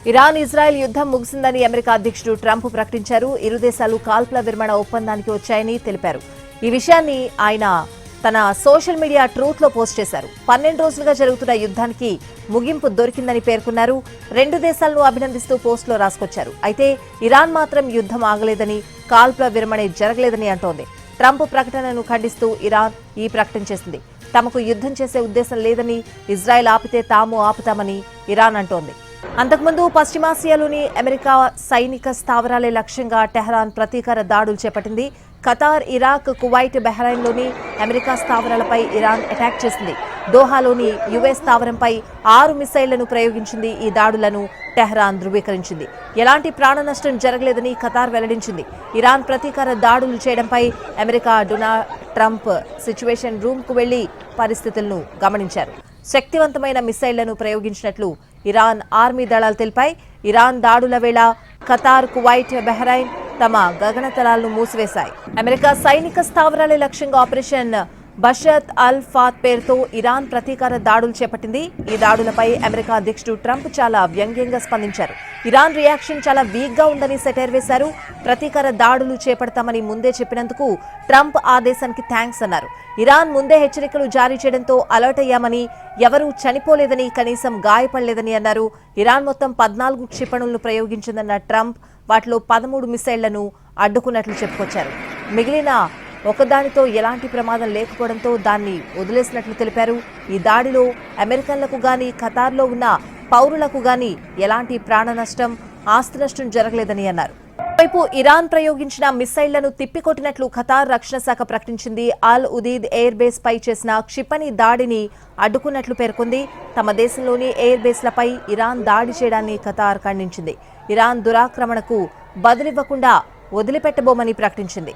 Iran Israel యుద్ధం ముగిసిందని America అధ్యక్షుడు Trump ప్రకటించారు. ఇరు దేశాలు కాల్పుల విరమణ ఒప్పందానికి వచ్చాయని తెలిపారు. ఈ విషయాన్ని ఆయన తన సోషల్ మీడియా ట్రూత్ లో పోస్ట్ చేశారు. 12 రోజులుగా జరుగుతున్న యుద్ధానికి ముగింపు దొరికిందని పేర్కొన్నారు. రెండు దేశాలను అభినందిస్తూ పోస్టులో రాసుకొచ్చారు. అయితే ఇరాన్ మాత్రం యుద్ధం ఆగలేదని, కాల్పుల విరమణ జరగలేదని అంటోంది. ట్రంప్ ప్రకటనను ఖండిస్తూ ఇరాన్ ఈ ప్రకటన చేసింది. తమకు యుద్ధం చేసే ఉద్దేశం లేదని, ఇజ్రాయెల్ ఆపితే తాము ఆపుతామని ఇరాన్ అంటోంది. అంతకుముందు పశ్చిమాసియాలోని అమెరికా సైనిక స్థావరాలే లక్ష్యంగా టెహ్రాన్ ప్రతీకార దాడులు చేపట్టింది. ఖతార్, ఇరాక్, కువైట్, బహ్రెయిన్లోని అమెరికా స్థావరాలపై ఇరాన్ అటాక్ చేసింది. దోహాలోని యుఎస్ స్థావరంపై 6 మిసైళ్లను ప్రయోగించింది. ఈ దాడులను టెహ్రాన్ ధృవీకరించింది. ఎలాంటి ప్రాణ నష్టం జరగలేదని ఖతార్ వెల్లడించింది. ఇరాన్ ప్రతీకార దాడులు చేయడంపై అమెరికా డొనాల్డ్ ట్రంప్ సిచ్యువేషన్ రూమ్కు వెళ్లి పరిస్థితులను గమనించారు. శక్తివంతమైన మిసైళ్లను ప్రయోగించినట్లు ఇరాన్ ఆర్మీ దళాలు తెలిపాయి. ఇరాన్ దాడుల వేళ ఖతార్, కువైట్, బహ్రెయిన్ తమ గగనతలాలను మూసివేశాయి. అమెరికా సైనిక స్థావరాలే లక్ష్యంగా ఆపరేషన్ బషత్ అల్ ఫాత్ పేరుతో ఇరాన్ ప్రతీకార దాడులు చేపట్టింది. ఈ దాడులపై అమెరికా అధ్యక్షుడు ట్రంప్ చాలా వ్యంగ్యంగా స్పందించారు. ఇరాన్ రియాక్షన్ చాలా వీక్ గా ఉందని సెటైర్ వేశారు. ప్రతీకార దాడులు చేపడతామని ముందే చెప్పినందుకు ట్రంప్ ఆ దేశానికి థ్యాంక్స్ అన్నారు. ఇరాన్ ముందే హెచ్చరికలు జారీ చేయడంతో అలర్ట్ అయ్యామని, ఎవరూ చనిపోలేదని, కనీసం గాయపడలేదని అన్నారు. ఇరాన్ మొత్తం 14 క్షిపణులను ప్రయోగించిందన్న ట్రంప్ వాటిలో 13 మిసైళ్లను అడ్డుకున్నట్లు చెప్పుకొచ్చారు. మిగిలిన ఒకదానితో ఎలాంటి ప్రమాదం లేకపోవడంతో దాన్ని వదిలేసినట్లు తెలిపారు. ఈ దాడిలో అమెరికన్లకు గాని, ఖతార్లో ఉన్న పౌరులకు గాని ఎలాంటి ప్రాణ నష్టం, ఆస్తి నష్టం జరగలేదని అన్నారు. వైపు ఇరాన్ ప్రయోగించిన మిసైళ్లను తిప్పికొట్టినట్లు ఖతార్ రక్షణ శాఖ ప్రకటించింది. అల్ ఉదీద్ ఎయిర్ బేస్ పై చేసిన క్షిపణి దాడిని అడ్డుకున్నట్లు పేర్కొంది. తమ దేశంలోని ఎయిర్ బేస్లపై ఇరాన్ దాడి చేయడాన్ని ఖతార్ ఖండించింది. ఇరాన్ దురాక్రమణకు బదులివ్వకుండా వదిలిపెట్టబోమని ప్రకటించింది.